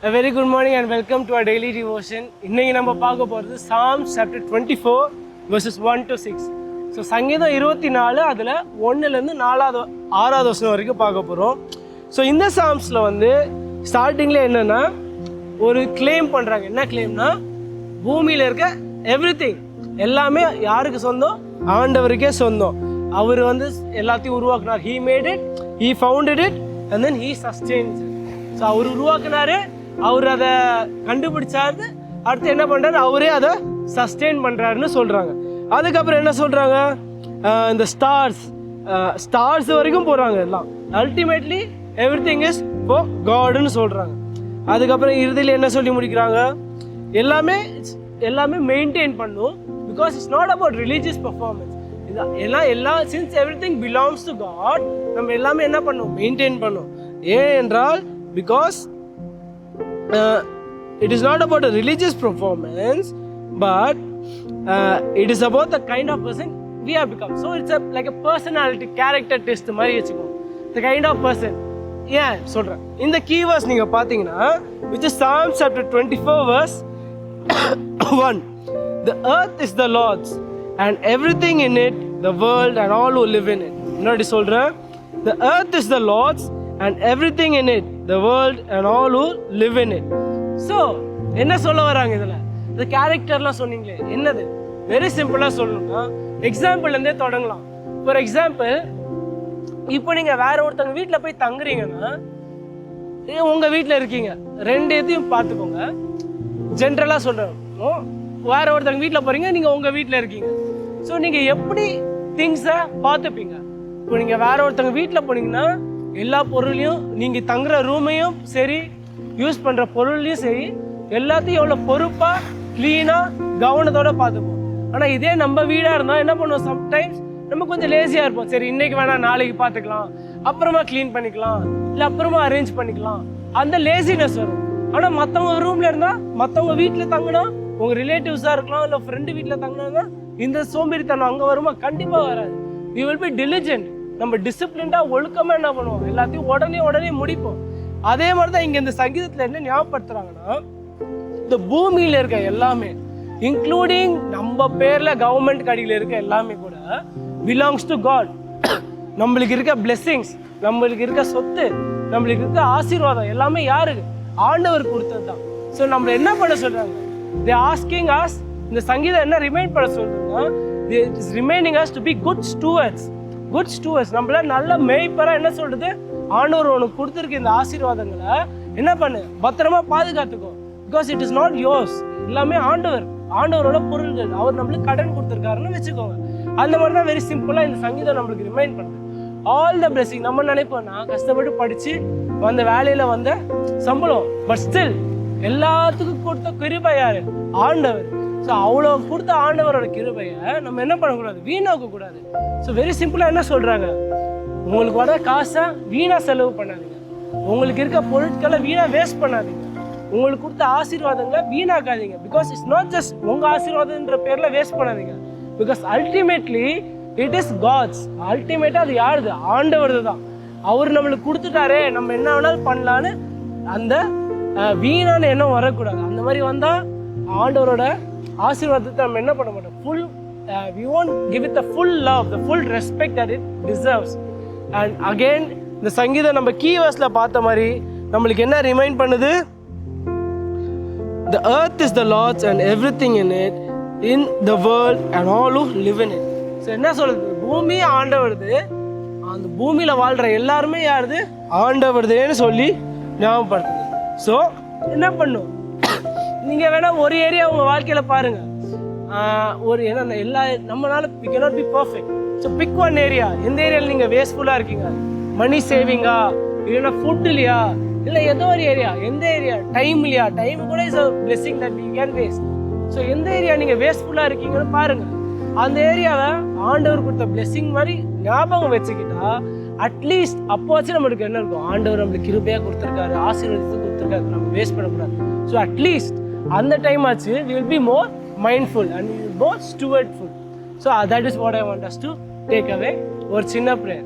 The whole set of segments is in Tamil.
A very good morning and welcome to our daily devotion. இன்னைக்கு நம்ம பார்க்க போகிறது Psalms chapter 24 verses 1 to 6. So சங்கீதம் 24 அதில் 1லேருந்து 6வது வசனம் வரைக்கும் பார்க்க போகிறோம். ஸோ இந்த சாம்ஸில் வந்து ஸ்டார்டிங்கில் என்னென்னா ஒரு கிளைம் பண்ணுறாங்க. என்ன கிளைம்னா, பூமியில் இருக்க எவ்ரிதிங் எல்லாமே யாருக்கு சொந்தம்? ஆண்டவருக்கே சொந்தம். அவர் வந்து எல்லாத்தையும் உருவாக்குனார். He made it, He founded it and then He sustains it. So அவர் உருவாக்குனாரு, அவர் அதை கண்டுபிடிச்சாரு, அடுத்து என்ன பண்ணுறாரு, அவரே அதை சஸ்டெயின் பண்ணுறாருன்னு சொல்கிறாங்க. அதுக்கப்புறம் என்ன சொல்கிறாங்க, இந்த ஸ்டார்ஸ் வரைக்கும் போகிறாங்க எல்லாம். அல்டிமேட்லி எவ்ரிதிங் இஸ் ஃபார் காட்னு சொல்கிறாங்க. அதுக்கப்புறம் இறுதியில் என்ன சொல்லி முடிக்கிறாங்க, எல்லாமே மெயின்டைன் பண்ணும். Because it's not about religious performance. எல்லாம் since everything belongs to God, நம்ம எல்லாமே என்ன பண்ணும், மெயின்டைன் பண்ணும். ஏன் என்றால் because it is not about a religious performance, but it is about the kind of person we have become. So it's like a personality character test மாதிரி வச்சுக்கோங்க, the kind of person. ஏன் சொல்கிறேன், இந்த கீவேர்ட்ஸ் நீங்கள் பார்த்தீங்கன்னா, which is Psalms chapter 24 verse 1. The earth is the Lord's and everything in it, the world and all who live in it. முன்னாடி சொல்கிறேன், the earth is the Lord's and everything in it, the world and all who live in it. So என்ன சொல்ல வராங்க இதில்? இந்த கேரக்டர்லாம் சொன்னீங்களே, என்னது? வெரி சிம்பிளாக சொல்லணும்னா எக்ஸாம்பிள்லேருந்தே தொடங்கலாம். ஃபார் எக்ஸாம்பிள், இப்போ நீங்கள் வேற ஒருத்தவங்க வீட்டில் போய் தங்குறீங்கன்னா, உங்கள் வீட்டில் இருக்கீங்க, ரெண்டுத்தையும் பார்த்துக்கோங்க. ஜென்ரலாக சொல்கிறேன், வேற ஒருத்தவங்க வீட்டில் போகிறீங்க, நீங்கள் உங்கள் வீட்டில் இருக்கீங்க. ஸோ நீங்கள் எப்படி திங்ஸை பார்த்துப்பீங்க? இப்போ நீங்கள் வேற ஒருத்தவங்க வீட்டில் போனீங்கன்னா, எல்லா பொருளையும், நீங்கள் தங்குற ரூமையும் சரி, யூஸ் பண்ணுற பொருளையும் சரி, எல்லாத்தையும் எவ்வளோ பொறுப்பாக க்ளீனாக கவனத்தோடு பார்த்துப்போம். ஆனால் இதே நம்ம வீடாக இருந்தால் என்ன பண்ணுவோம், சம்டைம்ஸ் நம்ம கொஞ்சம் லேசியாக இருப்போம். சரி, இன்றைக்கி வேணாம், நாளைக்கு பார்த்துக்கலாம், அப்புறமா க்ளீன் பண்ணிக்கலாம், இல்லை அப்புறமா அரேஞ்ச் பண்ணிக்கலாம், அந்த லேசினஸ் வரும். ஆனால் மற்றவங்க ரூமில் இருந்தால், மற்றவங்க வீட்டில் தங்கினா, உங்கள் ரிலேட்டிவ்ஸாக இருக்கலாம், இல்லை ஃப்ரெண்டு வீட்டில் தங்கினா, இந்த சோம்பேறித்தனம் அங்கே வருமா? கண்டிப்பாக வராது. You will be diligent. நம்ம டிசிப்ளின்டாக ஒழுக்கமாக என்ன பண்ணுவோம், எல்லாத்தையும் உடனே முடிப்போம். அதே மாதிரி தான் இங்கே இந்த சங்கீதத்தில் என்ன ஞாபகப்படுத்துகிறாங்கன்னா, இந்த பூமியில் இருக்க எல்லாமே, இன்க்ளூடிங் நம்ம பேரில் கவர்மெண்ட் கடியில் இருக்க எல்லாமே கூட பிலாங்ஸ் டு காட். நம்மளுக்கு இருக்க பிளெஸ்ஸிங்ஸ், நம்மளுக்கு இருக்க சொத்து, நம்மளுக்கு இருக்க ஆசீர்வாதம் எல்லாமே யாருக்கு? ஆண்டவர் கொடுத்தது தான். ஸோ நம்ம என்ன பண்ண சொல்கிறாங்க, தே ஆஸ்கிங் அஸ், இந்த சங்கீதம் என்ன ரிமைண்ட் பண்ண சொல்கிறோம்னா, they is reminding us to be good stewards. Good stewards, நம்மள நல்ல மேய்ப்பராக என்ன சொல்கிறது, ஆண்டவர் உனக்கு கொடுத்துருக்கு இந்த ஆசீர்வாதங்களை என்ன பண்ணு, பத்திரமா பாதுகாத்துக்கோ. Because it is not yours, எல்லாமே ஆண்டவரோட பொருள்கள். அவர் நம்மளுக்கு கடன் கொடுத்துருக்காருன்னு வச்சுக்கோங்க. அந்த மாதிரி தான் வெரி சிம்பிளாக இந்த சங்கீதம் நம்மளுக்கு ரிமைண்ட் பண்ணுது. All the blessing. நம்ம நினைப்போம்னா, கஷ்டப்பட்டு படித்து வந்த வேலையில் வந்த சம்பளம், பட் ஸ்டில் எல்லாத்துக்கும் கொடுத்த கிருபை யாரு? ஆண்டவர். ஸோ அவ்வளோ கொடுத்த ஆண்டவரோட கிருபையை நம்ம என்ன பண்ணக்கூடாது, வீணாக்க கூடாது. ஸோ வெரி சிம்பிளாக என்ன சொல்கிறாங்க, உங்களுக்கு வர காசை வீணாக செலவு பண்ணாதீங்க, உங்களுக்கு இருக்க பொருட்களை வீணாக வேஸ்ட் பண்ணாதீங்க, உங்களுக்கு கொடுத்த ஆசீர்வாதங்களை வீணாக்காதீங்க. பிகாஸ் இட்ஸ் நாட் ஜஸ்ட் உங்கள் ஆசீர்வாதன்ற பேரில் வேஸ்ட் பண்ணாதீங்க. Because ultimately it is God's. அல்டிமேட்டாக அது யாருது? ஆண்டவர் தான். அவர் நம்மளுக்கு கொடுத்துட்டாரே, நம்ம என்ன வேணாலும் பண்ணலான்னு அந்த வீணான எண்ணம் வரக்கூடாது. அந்த மாதிரி வந்தால் ஆண்டவரோட ஆசீர்வாதத்தை நம்ம என்ன பண்ண மாட்டோம், we won't give it the full love, the full respect that it deserves. And again, இந்த சங்கீதம் நம்ம கீவேர்ட்ஸில் பார்த்த மாதிரி நம்மளுக்கு என்ன ரிமைண்ட் பண்ணுது, the earth is the Lord's and everything in it, in the world and all who live in it. So என்ன சொல்லுது, பூமி ஆண்டவருது, அந்த பூமியில் வாழ்கிற எல்லாருமே யாருது? ஆண்டவருதுன்னு சொல்லி ஞாபகப்படுத்துது. ஸோ என்ன பண்ணும், நீங்கள் வேணால் ஒரு ஏரியா உங்கள் வாழ்க்கையில் பாருங்கள், ஒரு ஏன்னா எல்லா நம்மளால we cannot be perfect. So pick one area. எந்த ஏரியாவில் நீங்கள் வேஸ்ட்ஃபுல்லாக இருக்கீங்க, மணி சேவிங்கா, இல்லைன்னா ஃபுட் இல்லையா, இல்லை ஏதோ ஒரு ஏரியா, எந்த ஏரியா, டைம் இல்லையா, டைம் கூட is a blessing that you can waste. So எந்த ஏரியா நீங்கள் வேஸ்ட்ஃபுல்லாக இருக்கீங்கன்னு பாருங்கள். அந்த ஏரியாவை ஆண்டவர் கொடுத்த பிளெஸிங் மாதிரி ஞாபகம் வச்சுக்கிட்டா, அட்லீஸ்ட் அப்போச்சு நம்மளுக்கு என்ன இருக்கும், ஆண்டவர் நம்மளுக்கு கிருபையாக கொடுத்துருக்காரு, ஆசீர்வாதத்தை கொடுத்துருக்காரு, நம்ம வேஸ்ட் பண்ணக்கூடாது. ஸோ அட்லீஸ்ட் அந்த டைம் ஆச்சு we will be more mindful and we will be more stewardful. So that is what I want us to take away. ஒரு சின்ன prayer.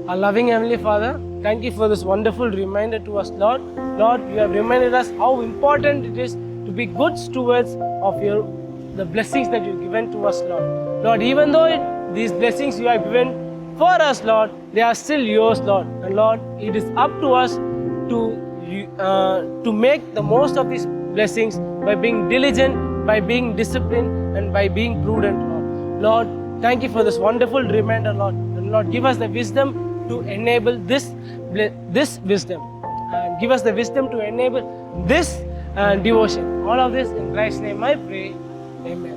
Our loving Heavenly Father, thank you for this wonderful reminder to us, Lord. Lord, you have reminded us how important it is to be good stewards of the blessings that you've given to us, Lord. Lord, even though these blessings you have given for us, Lord, they are still yours, Lord. And Lord, it is up to us to make the most of these blessings by being diligent, by being disciplined, and by being prudent, Lord. Lord, thank you for this wonderful reminder, Lord. And Lord, give us the wisdom to enable this wisdom, and give us the wisdom to enable this devotion. All of this in Christ's name I pray. Amen.